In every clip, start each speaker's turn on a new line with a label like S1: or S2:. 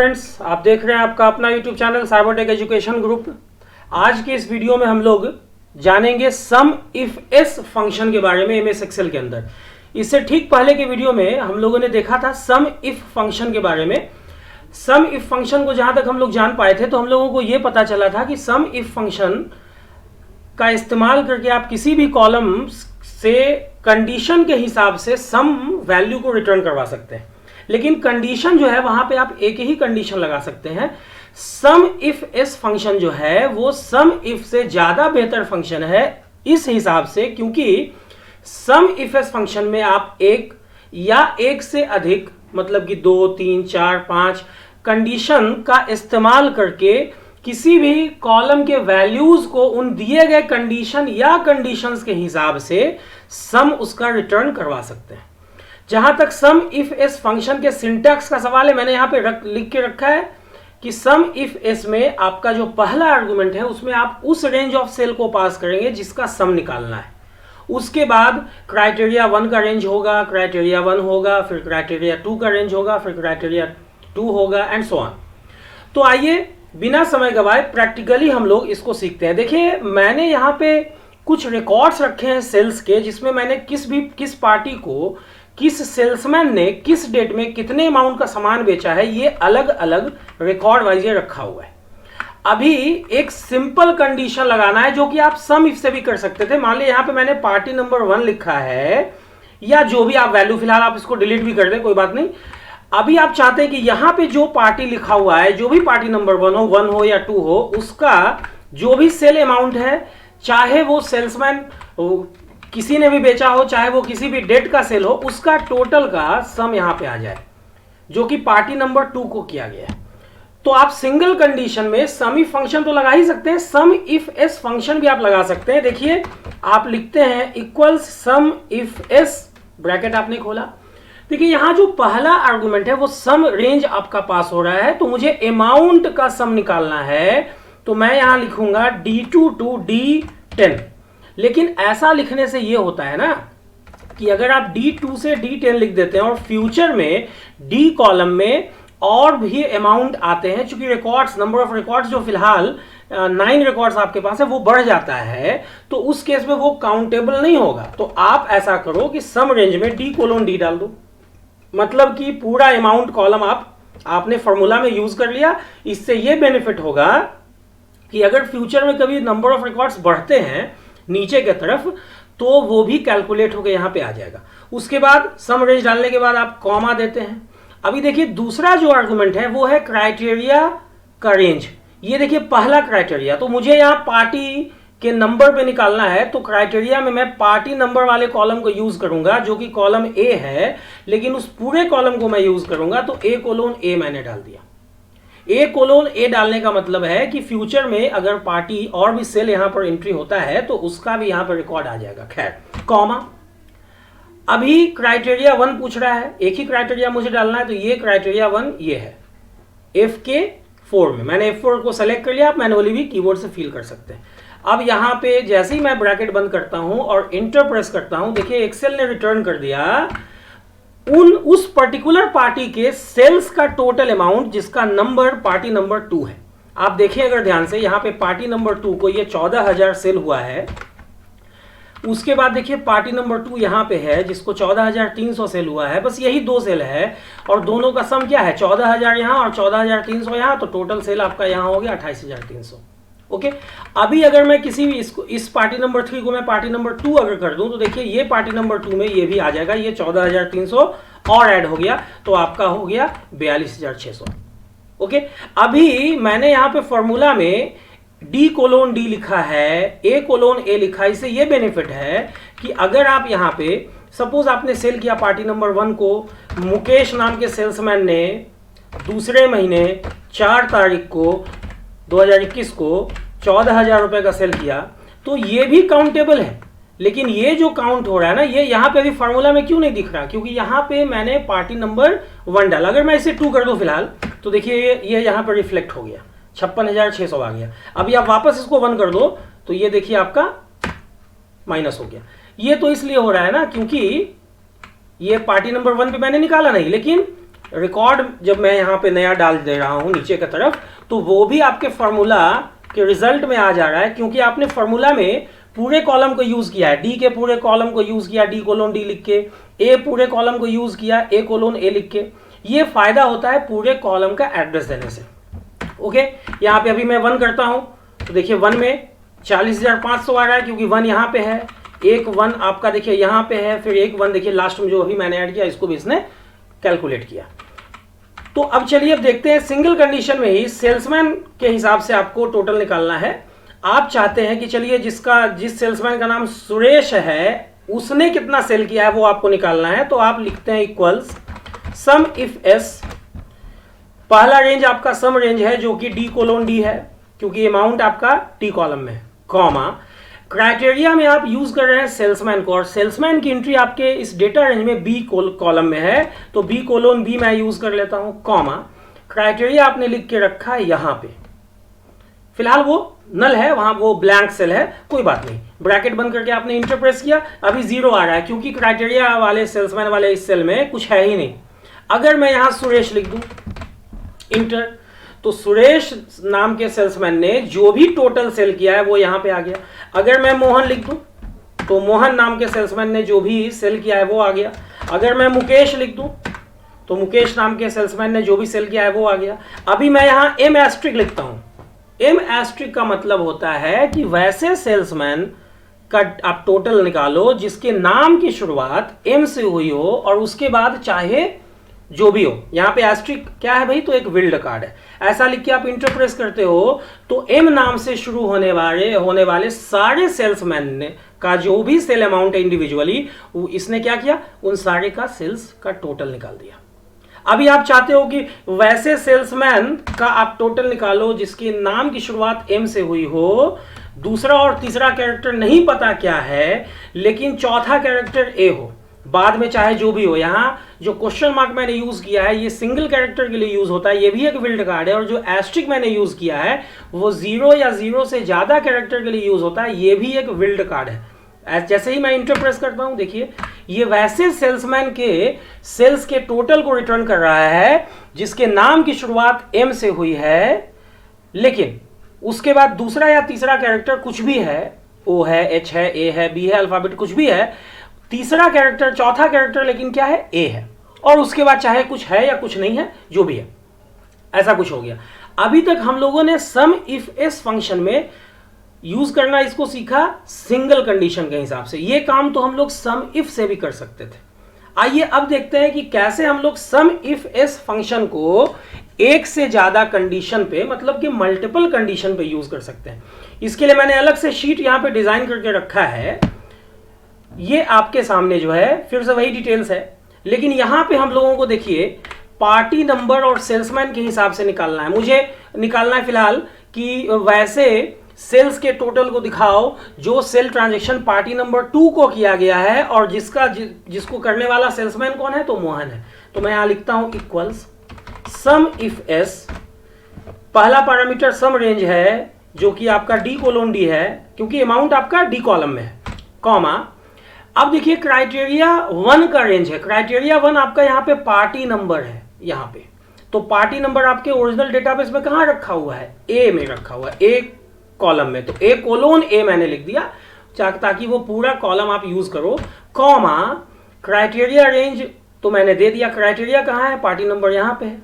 S1: Friends, आप देख रहे हैं आपका अपना YouTube channel Cybertech education group. आज के इस वीडियो में हम लोग जानेंगे सम इफ एस फंक्शन के बारे में एमएस एक्सेल के अंदर। इससे ठीक पहले के वीडियो में हम लोगों ने देखा था सम इफ फंक्शन के बारे में। सम इफ फंक्शन को जहां तक हम लोग जान पाए थे तो हम लोगों को यह पता चला था कि सम इफ फंक्शन का इस्तेमाल करके आप किसी भी कॉलम से कंडीशन के हिसाब से सम वैल्यू को रिटर्न करवा सकते हैं। लेकिन कंडीशन जो है वहां पे आप एक ही कंडीशन लगा सकते हैं। सम इफ एस फंक्शन जो है वो सम इफ से ज्यादा बेहतर फंक्शन है इस हिसाब से, क्योंकि सम इफ एस फंक्शन में आप एक या एक से अधिक मतलब कि 2, 3, 4, 5 कंडीशन का इस्तेमाल करके किसी भी कॉलम के वैल्यूज को उन दिए गए कंडीशन या कंडीशंस के हिसाब से सम उसका रिटर्न करवा सकते हैं। जहां तक सम इफ एस फंक्शन के सिंटैक्स का सवाल है, मैंने यहां पे लिख के रखा है कि सम इफ एस में आपका जो पहला आर्गुमेंट है उसमें आप उस रेंज ऑफ सेल को पास करेंगे जिसका सम निकालना है। उसके बाद क्राइटेरिया 1 का रेंज होगा, क्राइटेरिया 1 होगा, फिर क्राइटेरिया 2 का रेंज होगा, फिर क्राइटेरिया 2 होगा एंड सो ऑन। तो आइए बिना समय गवाए प्रैक्टिकली हम लोग इसको सीखते हैं। देखिए, मैंने यहाँ पे कुछ रिकॉर्ड्स रखे हैं सेल्स के, जिसमें मैंने किस पार्टी को किस सेल्समैन ने किस डेट में कितने अमाउंट का सामान बेचा है, ये अलग अलग रिकॉर्ड वाइज रखा हुआ है। अभी एक सिंपल कंडीशन लगाना है जो कि आप सम इफ से भी कर सकते थे। मान लीजिए यहाँ पे मैंने पार्टी नंबर 1 लिखा है, या जो भी आप वैल्यू, फिलहाल आप इसको डिलीट भी कर दें, कोई बात नहीं। अभी आप चाहते हैं कि यहाँ पे जो पार्टी लिखा हुआ है, जो भी पार्टी नंबर 1 हो या 2 हो, उसका जो भी सेल अमाउंट है, चाहे वो सेल्समैन किसी ने भी बेचा हो, चाहे वो किसी भी डेट का सेल हो, उसका टोटल का सम यहां पे आ जाए, जो कि पार्टी नंबर 2 को किया गया है। तो आप सिंगल कंडीशन में सम इफ फंक्शन तो लगा ही सकते हैं, सम इफ एस फंक्शन भी आप लगा सकते हैं। देखिए, आप लिखते हैं equals SUMIFS, bracket आपने खोला। देखिए, यहां जो पहला आर्गुमेंट है वो सम रेंज आपका पास हो रहा है, तो मुझे अमाउंट का सम निकालना है। तो मैं यहां लिखूंगा D2 to D10। लेकिन ऐसा लिखने से ये होता है ना कि अगर आप D2 से D10 लिख देते हैं और फ्यूचर में D कॉलम में और भी अमाउंट आते हैं, चूंकि रिकॉर्ड्स, नंबर ऑफ रिकॉर्ड्स जो फिलहाल 9 रिकॉर्ड्स आपके पास है वो बढ़ जाता है, तो उस केस में वो काउंटेबल नहीं होगा। तो आप ऐसा करो कि सम रेंज में D:D डाल दो, मतलब कि पूरा अमाउंट कॉलम आपने फॉर्मूला में यूज कर लिया। इससे ये बेनिफिट होगा कि अगर फ्यूचर में कभी नंबर ऑफ रिकॉर्ड्स बढ़ते हैं नीचे के तरफ, तो वो भी कैलकुलेट होकर यहां पे आ जाएगा। उसके बाद सम रेंज डालने के बाद आप कॉमा देते हैं। अभी देखिए, दूसरा जो आर्गुमेंट है वो है क्राइटेरिया का रेंज। ये देखिए पहला क्राइटेरिया, तो मुझे यहां पार्टी के नंबर पे निकालना है, तो क्राइटेरिया में मैं पार्टी नंबर वाले कॉलम को यूज करूंगा जो कि कॉलम ए है, लेकिन उस पूरे कॉलम को मैं यूज करूंगा। तो A:A मैंने डाल दिया। A:A डालने का मतलब है कि फ्यूचर में अगर पार्टी और भी सेल यहां पर एंट्री होता है तो उसका भी यहां पर रिकॉर्ड आ जाएगा। खैर, कॉमा। अभी क्राइटेरिया 1 पूछ रहा है, एक ही क्राइटेरिया मुझे डालना है, तो ये क्राइटेरिया 1 ये है F4 में। मैंने F4 को सेलेक्ट कर लिया, आप मैनुअली भी कीबोर्ड से फील कर सकते हैं। अब यहां पे जैसे ही मैं ब्रैकेट बंद करता हूं और इंटर प्रेस करता हूं, देखिए एक्सेल ने रिटर्न कर दिया उस पर्टिकुलर पार्टी के सेल्स का टोटल अमाउंट जिसका नंबर पार्टी नंबर 2 है। आप देखिए अगर ध्यान से, यहां पे पार्टी नंबर 2 को ये 14,000 सेल हुआ है। उसके बाद देखिए पार्टी नंबर 2 यहां पे है जिसको 14,300 सेल हुआ है। बस यही 2 सेल है और दोनों का सम क्या है, 14,000 यहां और 14,300 यहां, तो टोटल सेल आपका यहां हो गया 28,300। ओके, अभी अगर मैं किसी भी इस पार्टी नंबर 3 को मैं पार्टी नंबर 2 अगर कर दूं, तो देखिए ये पार्टी नंबर 2 में ये भी आ जाएगा, ये 14,300 और ऐड हो गया, तो आपका हो गया 42,600। ओके, अभी मैंने यहां पे फॉर्मूला में D:D लिखा है, A:A लिखा है। इससे ये बेनिफिट है कि अगर आप यहां पे सपोज आपने सेल किया पार्टी नंबर 1 को, मुकेश नाम के सेल्समैन ने दूसरे महीने 4 तारीख को 2021 को 14,000 रुपए का सेल किया, तो ये भी काउंटेबल है। लेकिन ये जो काउंट हो रहा है ना, ये यहां पे अभी फार्मूला में क्यों नहीं दिख रहा, क्योंकि यहां पे मैंने पार्टी नंबर 1 डाला। अगर मैं इसे 2 कर दूं फिलहाल, तो देखिए ये यहां पर रिफ्लेक्ट हो गया, 56,600 आ गया। अभी आप वापस इसको 1 कर दो तो ये देखिए आपका माइनस हो गया। ये तो इसलिए हो रहा है ना क्योंकि ये पार्टी नंबर 1 पे मैंने निकाला नहीं, लेकिन रिकॉर्ड जब मैं यहाँ पे नया डाल दे रहा हूँ नीचे की तरफ, तो वो भी आपके फॉर्मूला के रिजल्ट में आ जा रहा है, क्योंकि आपने फॉर्मूला में पूरे कॉलम को यूज किया है, डी के पूरे कॉलम को यूज किया डी कोलोन डी लिख के, ए पूरे कॉलम को यूज किया ए कोलोन ए लिख के। ये फायदा होता है पूरे कॉलम का एड्रेस देने से। ओके, यहाँ पे अभी मैं 1 करता हूँ तो देखिए 1 में 40,500 आ रहा है, क्योंकि 1 यहाँ पे है, एक 1 आपका देखिए यहाँ पे है, फिर एक 1 देखिए लास्ट में जो अभी मैंने ऐड किया इसको भी इसने कैलकुलेट किया। तो अब चलिए अब देखते हैं सिंगल कंडीशन में ही सेल्समैन के हिसाब से आपको टोटल निकालना है। आप चाहते हैं कि चलिए जिस सेल्समैन का नाम सुरेश है उसने कितना सेल किया है वो आपको निकालना है, तो आप लिखते हैं इक्वल्स सम इफ एस, पहला रेंज आपका सम रेंज है जो कि डी कोलोन डी है, क्योंकि अमाउंट आपका डी कॉलम में है, कॉमा क्राइटेरिया में आप यूज कर रहे हैं सेल्समैन को, और सेल्समैन की एंट्री आपके इस डेटा रेंज में बी कॉलम में है, तो बी कोलोन बी मैं यूज कर लेता हूं, कॉमा क्राइटेरिया आपने लिख के रखा है यहां पे, फिलहाल वो नल है, वहां वो ब्लैंक सेल है, कोई बात नहीं, ब्रैकेट बंद करके आपने इंटर प्रेस किया, अभी 0 आ रहा है क्योंकि क्राइटेरिया वाले सेल्समैन वाले इस सेल में कुछ है ही नहीं। अगर मैं यहां सुरेश लिख दूं इंटर, तो सुरेश नाम के सेल्समैन ने जो भी टोटल सेल किया है वो यहां पे आ गया। अगर मैं मोहन लिख दूं तो मोहन नाम के सेल्समैन ने जो भी सेल किया है वो आ गया। अगर मैं मुकेश लिख दूं तो मुकेश नाम के सेल्समैन ने जो भी सेल किया है वो आ गया। अभी मैं यहां एम एस्ट्रिक लिखता हूं, एम एस्ट्रिक का मतलब होता है कि वैसे सेल्समैन का आप टोटल निकालो जिसके नाम की शुरुआत एम से हुई हो और उसके बाद चाहे जो भी हो। यहां पे एस्ट्रिक क्या है भाई, तो एक विल्ड कार्ड है, ऐसा लिख के आप इंटर प्रेस करते हो तो एम नाम से शुरू होने वाले सारे सेल्समैन ने का जो भी सेल अमाउंट है इंडिविजुअली, इसने क्या किया, उन सारे का सेल्स का टोटल निकाल दिया। अभी आप चाहते हो कि वैसे सेल्समैन का आप टोटल निकालो जिसके नाम की शुरुआत एम से हुई हो, दूसरा और तीसरा कैरेक्टर नहीं पता क्या है, लेकिन चौथा कैरेक्टर ए हो, बाद में चाहे जो भी हो। यहां जो क्वेश्चन मार्क मैंने यूज किया है ये सिंगल कैरेक्टर के लिए यूज होता है, ये भी एक विल्ड कार्ड है, और जो एस्ट्रिक मैंने यूज किया है वो 0 या 0 से ज्यादा कैरेक्टर के लिए यूज होता है, ये भी एक विल्ड कार्ड है। जैसे ही मैं इंटर प्रेस करता हूं देखिए ये वैसे सेल्समैन के सेल्स के टोटल को रिटर्न कर रहा है जिसके नाम की शुरुआत एम से हुई है, लेकिन उसके बाद दूसरा या तीसरा कैरेक्टर कुछ भी है, ओ है, एच है, ए है, बी है, अल्फाबेट कुछ भी है, तीसरा कैरेक्टर चौथा कैरेक्टर लेकिन क्या है, ए है, और उसके बाद चाहे कुछ है या कुछ नहीं है, जो भी है, ऐसा कुछ हो गया। अभी तक हम लोगों ने सम इफ एस फंक्शन में यूज करना इसको सीखा सिंगल कंडीशन के हिसाब से। ये काम तो हम लोग सम इफ से भी कर सकते थे। आइए अब देखते हैं कि कैसे हम लोग सम इफ एस फंक्शन को एक से ज्यादा कंडीशन पे, मतलब कि मल्टीपल कंडीशन पे यूज कर सकते हैं। इसके लिए मैंने अलग से शीट यहां पे डिजाइन करके रखा है, ये आपके सामने जो है फिर से वही डिटेल्स है, लेकिन यहां पे हम लोगों को देखिए पार्टी नंबर और सेल्समैन के हिसाब से निकालना है। मुझे निकालना है फिलहाल कि वैसे सेल्स के टोटल को दिखाओ जो सेल ट्रांजैक्शन पार्टी नंबर 2 को किया गया है और जिसको करने वाला सेल्समैन कौन है, तो मोहन है। तो मैं यहां लिखता हूं इक्वल्स सम इफ एस, पहला पैरामीटर सम रेंज है जो कि आपका डी कोलोन डी है क्योंकि अमाउंट आपका डी कॉलम में है, कॉमा अब देखिए क्राइटेरिया 1 का रेंज है। क्राइटेरिया 1 आपका यहाँ पे पार्टी नंबर है, यहाँ पे तो पार्टी नंबर आपके ओरिजिनल डेटाबेस में कहाँ रखा हुआ है, ए में रखा हुआ है, ए कॉलम में, तो ए कोलोन ए मैंने लिख दिया ताकि वो पूरा कॉलम आप यूज करो, कॉमा क्राइटेरिया रेंज तो मैंने दे दिया, क्राइटेरिया कहाँ है, पार्टी नंबर यहाँ पे है,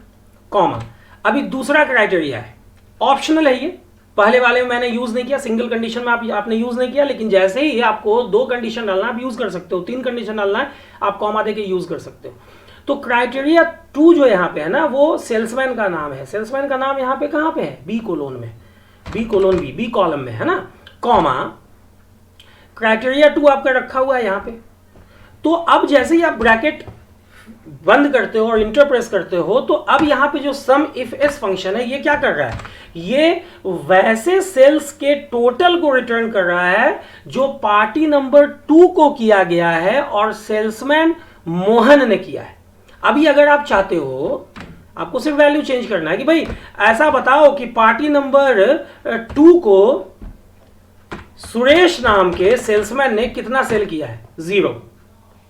S1: कॉमा अभी दूसरा क्राइटेरिया है, ऑप्शनल है ये, पहले वाले में मैंने यूज नहीं किया, सिंगल कंडीशन में आपने यूज नहीं किया, लेकिन जैसे ही आपको 2 कंडीशन डालना आप यूज कर सकते हो, 3 कंडीशन डालना है आप कॉमा देके यूज कर सकते हो। तो क्राइटेरिया 2 जो यहाँ पे है ना वो सेल्समैन का नाम है, सेल्समैन का नाम यहाँ पे कहाँ पे है, बी कोलोन में, बी कोलोन बी कॉलम में है ना, कॉमा क्राइटेरिया 2 आपका रखा हुआ है यहाँ पे। तो अब जैसे ही आप ब्रैकेट बंद करते हो और इंटर प्रेस करते हो तो अब यहाँ पे जो सम इफ एस फंक्शन है ये क्या कर रहा है, ये वैसे सेल्स के टोटल को रिटर्न कर रहा है जो पार्टी नंबर 2 को किया गया है और सेल्समैन मोहन ने किया है। अभी अगर आप चाहते हो आपको सिर्फ वैल्यू चेंज करना है कि भाई ऐसा बताओ कि पार्टी नंबर 2 को सुरेश नाम के सेल्समैन ने कितना सेल किया है, 0।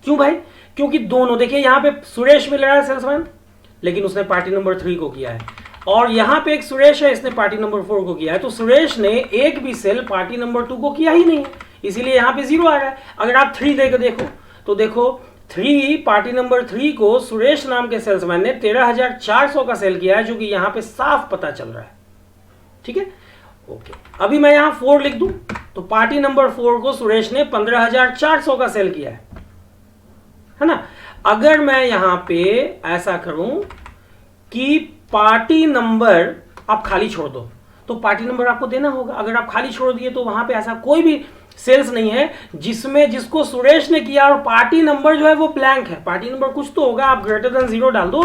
S1: क्यों भाई, क्योंकि दोनों देखिए यहां पे सुरेश मिल रहा है सेल्समैन, लेकिन उसने पार्टी नंबर 3 को किया है। और यहां पे एक सुरेश है, इसने पार्टी नंबर 4 को किया है, तो सुरेश ने एक भी सेल पार्टी नंबर 2 को किया ही नहीं है, इसीलिए यहां पे 0 आ रहा है। अगर आप 3 देकर देखो तो देखो 3 पार्टी नंबर 3 को सुरेश नाम के सेल्समैन ने 13,400 का सेल किया है, जो कि यहां पे साफ पता चल रहा है। ठीक है, ओके। अभी मैं यहां 4 लिख दूं तो पार्टी नंबर 4 को सुरेश ने 15,400 का सेल किया है ना। अगर मैं यहां पे ऐसा करूं कि पार्टी नंबर आप खाली छोड़ दो, तो पार्टी नंबर आपको देना होगा। अगर आप खाली छोड़ दिए तो वहां पे ऐसा कोई भी सेल्स नहीं है जिसको सुरेश ने किया और पार्टी नंबर जो है वो ब्लैंक है। पार्टी नंबर कुछ तो होगा, आप ग्रेटर देन 0 डाल दो।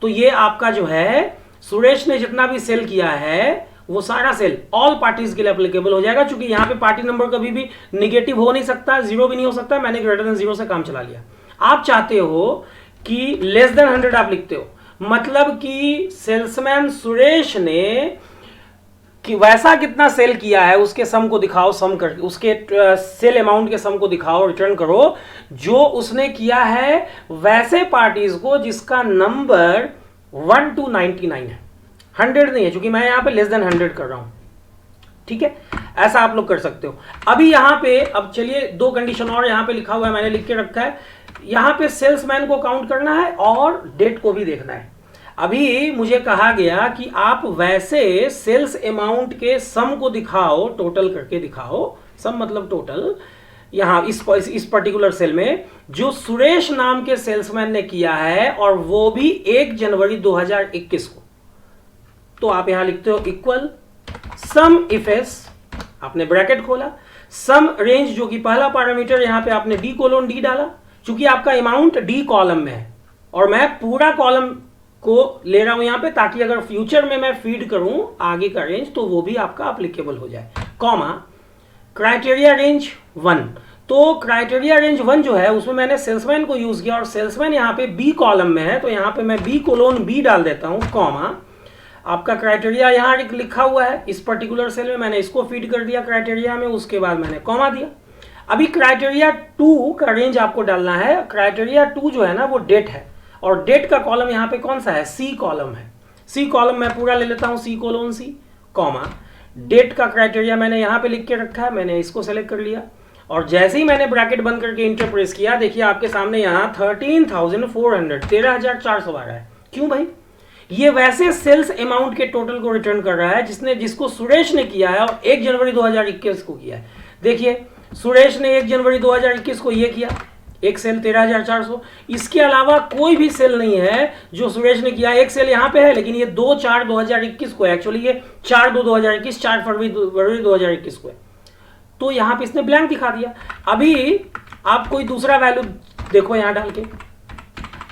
S1: तो ये आपका जो है सुरेश ने जितना भी सेल किया है वो सारा सेल ऑल पार्टीज के लिए एप्लीकेबल हो जाएगा, क्योंकि यहां पे पार्टी नंबर कभी भी निगेटिव हो नहीं सकता, 0 भी नहीं हो सकता। मैंने ग्रेटर देन 0 से काम चला लिया। आप चाहते हो कि लेस देन 100 आप लिखते हो, मतलब कि सेल्समैन सुरेश ने कि वैसा कितना सेल किया है उसके सम को दिखाओ, सम करके उसके सेल अमाउंट के सम को दिखाओ, रिटर्न करो जो उसने किया है वैसे पार्टीज को जिसका नंबर 1 to 99 है, 100 नहीं है, क्योंकि मैं यहां पे लेस देन 100 कर रहा हूं। ठीक है, ऐसा आप लोग कर सकते हो। अभी यहां पे अब चलिए 2 कंडीशन और यहां पे लिखा हुआ है, मैंने लिख के रखा है। यहां पे सेल्समैन को काउंट करना है और डेट को भी देखना है। अभी मुझे कहा गया कि आप वैसे सेल्स अमाउंट के सम को दिखाओ, टोटल करके दिखाओ, सम मतलब टोटल, यहां इस पर्टिकुलर सेल में जो सुरेश नाम के सेल्समैन ने किया है, और वो भी 1 जनवरी 2021 को। तो आप यहां लिखते हो इक्वल सम इफ एस, आपने ब्रैकेट खोला, सम रेंज जो कि पहला पैरामीटर, यहां पे आपने D:D डाला, चूंकि आपका अमाउंट D कॉलम में है और मैं पूरा कॉलम को ले रहा हूं यहां पे, ताकि अगर फ्यूचर में मैं फीड करूं आगे का रेंज तो वो भी आपका एप्लीकेबल हो जाए, कॉमा क्राइटेरिया रेंज 1। तो क्राइटेरिया रेंज 1 जो है उसमें मैंने सेल्समैन को यूज किया और सेल्समैन यहां पे B कॉलम में है, तो यहां पे मैं B:B डाल देता हूं, कॉमा आपका क्राइटेरिया यहां लिखा हुआ है इस पर्टिकुलर सेल में, मैंने इसको फीड कर दिया क्राइटेरिया में, उसके बाद मैंने कॉमा दिया। अभी क्राइटेरिया 2 का रेंज आपको डालना है। क्राइटेरिया 2 जो है ना वो डेट है, और डेट का कॉलम यहां पे कौन सा है, C कॉलम है। C कॉलम मैं पूरा ले लेता हूं, C:C, कॉमा डेट का क्राइटेरिया मैंने यहां पे लिख के रखा है, मैंने इसको सेलेक्ट कर लिया, और जैसे ही मैंने ब्रैकेट बंद करके इंटर प्रेस किया, देखिए आपके सामने यहां 13,400 आ रहा है। क्यों भाई? ये वैसे सेल्स अमाउंट के टोटल को रिटर्न कर रहा है जिसको सुरेश ने किया है और 1 जनवरी 2021 को किया है। देखिए सुरेश ने 1 जनवरी 2021 को ये किया, एक सेल 13,400, इसके अलावा कोई भी सेल नहीं है जो सुरेश ने किया। एक सेल यहाँ पे है, लेकिन ये 2/4/2021 को है, एक्चुअली ये 4/2/2021, 4 फरवरी 2021 को है, तो यहाँ पे इसने ब्लैंक दिखा दिया। अभी आप कोई दूसरा वैल्यू देखो यहाँ डाल के,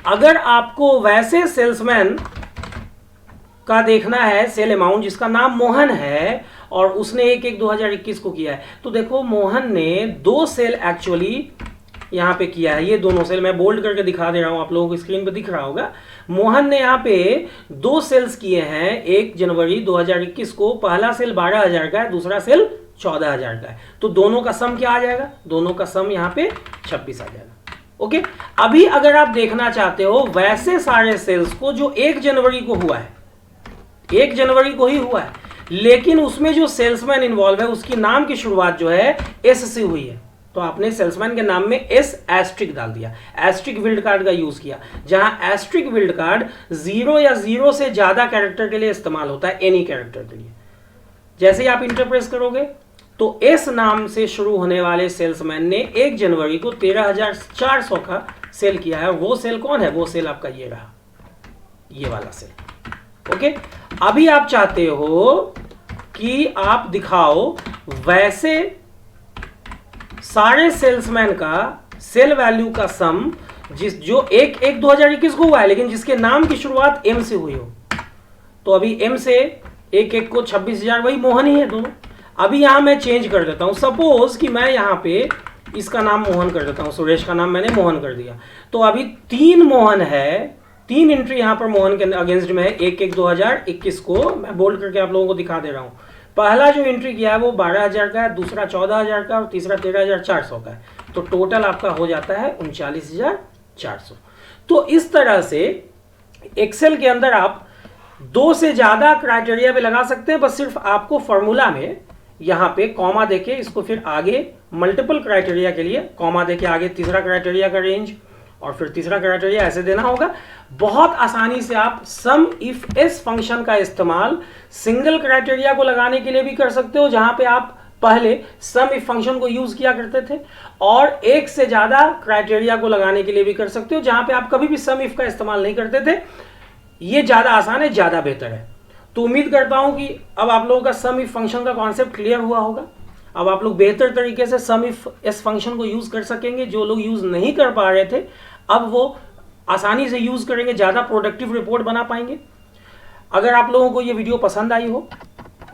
S1: अगर आपको वैसे सेल्समैन का देखना है सेल अमाउंट जिसका नाम मोहन है और उसने 1/1/2021 को किया है, तो देखो मोहन ने 2 सेल एक्चुअली यहाँ पे किया है। ये दोनों सेल मैं बोल्ड करके दिखा दे रहा हूं, आप लोगों को स्क्रीन पे दिख रहा होगा। मोहन ने यहाँ पे 2 सेल्स किए हैं 1 जनवरी 2021 को, पहला सेल 12,000 का है, दूसरा सेल 14,000 का है, तो दोनों का सम क्या आ जाएगा, दोनों का सम यहाँ पे 26 आ जाएगा। ओके, अभी अगर आप देखना चाहते हो वैसे सारे सेल्स को जो 1 जनवरी को हुआ है, 1 जनवरी को ही हुआ है, लेकिन उसमें जो सेल्समैन इन्वॉल्व है उसकी नाम की शुरुआत जो है S से हुई है, तो आपने सेल्समैन के नाम में S एस्ट्रिक डाल दिया, एस्ट्रिक विल्ड कार्ड का यूज किया, जहां एस्ट्रिक विल्ड कार्ड 0 या 0 से ज्यादा कैरेक्टर के लिए इस्तेमाल होता है, एनी कैरेक्टर के लिए। जैसे ही आप इंटरप्रेस करोगे तो S नाम से शुरू होने वाले सेल्समैन ने 1 जनवरी को 13,400 का सेल किया है। वो सेल कौन है, वो सेल आपका ये रहा, ये वाला सेल। ओके, अभी आप चाहते हो कि आप दिखाओ वैसे सारे सेल्समैन का सेल वैल्यू का सम जो 1/1/2021 को हुआ है, लेकिन जिसके नाम की शुरुआत M से हुई हो। तो अभी M से 1/1 को 26,000, वही मोहन ही है दोनों। अभी यहां मैं चेंज कर देता हूं, सपोज कि मैं यहां पे इसका नाम मोहन कर देता हूं, सुरेश का नाम मैंने मोहन कर दिया, तो अभी 3 मोहन है, 3 एंट्री यहां पर मोहन के अगेंस्ट में है 1/1/2021 को। मैं बोल्ड करके आप लोगों को दिखा दे रहा हूं। पहला जो एंट्री किया है वो 12,000 का है, दूसरा 14,000 का और तीसरा 13,400 का है, तो टोटल आपका हो जाता है 39,400। तो इस तरह से एक्सेल के अंदर आप 2 से ज़्यादा क्राइटेरिया पे लगा सकते हैं, बस सिर्फ आपको फॉर्मूला में यहाँ पे कॉमा देके इसको फिर आगे मल्टीपल क्राइटेरिया के लिए कॉमा देके आगे तीसरा क्राइटेरिया का रेंज और फिर तीसरा क्राइटेरिया ऐसे देना होगा। बहुत आसानी से आप सम इफ एस फंक्शन का इस्तेमाल सिंगल क्राइटेरिया को लगाने के लिए भी कर सकते हो, जहां पे आप पहले सम इफ फंक्शन को यूज किया करते थे, और एक से ज्यादा क्राइटेरिया को लगाने के लिए भी कर सकते हो, जहां पे आप कभी भी सम इफ का इस्तेमाल नहीं करते थे। ये ज्यादा आसान है, ज्यादा बेहतर है। तो उम्मीद करता हूं कि अब आप लोगों का सम इफ फंक्शन का कॉन्सेप्ट क्लियर हुआ होगा। अब आप लोग बेहतर तरीके से सम इफ एस फंक्शन को यूज कर सकेंगे। जो लोग यूज नहीं कर पा रहे थे अब वो आसानी से यूज करेंगे, ज्यादा प्रोडक्टिव रिपोर्ट बना पाएंगे। अगर आप लोगों को ये वीडियो पसंद आई हो,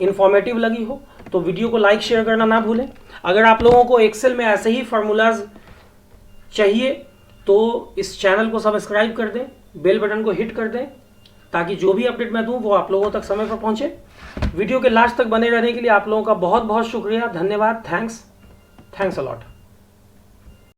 S1: इंफॉर्मेटिव लगी हो, तो वीडियो को लाइक शेयर करना ना भूलें। अगर आप लोगों को एक्सेल में ऐसे ही फार्मूलाज चाहिए तो इस चैनल को सब्सक्राइब कर दें, बेल बटन को हिट कर दें, ताकि जो भी अपडेट मैं दूं वो आप लोगों तक समय पर पहुंचे। वीडियो के लास्ट तक बने रहने के लिए आप लोगों का बहुत बहुत शुक्रिया, धन्यवाद, थैंक्स अ लॉट।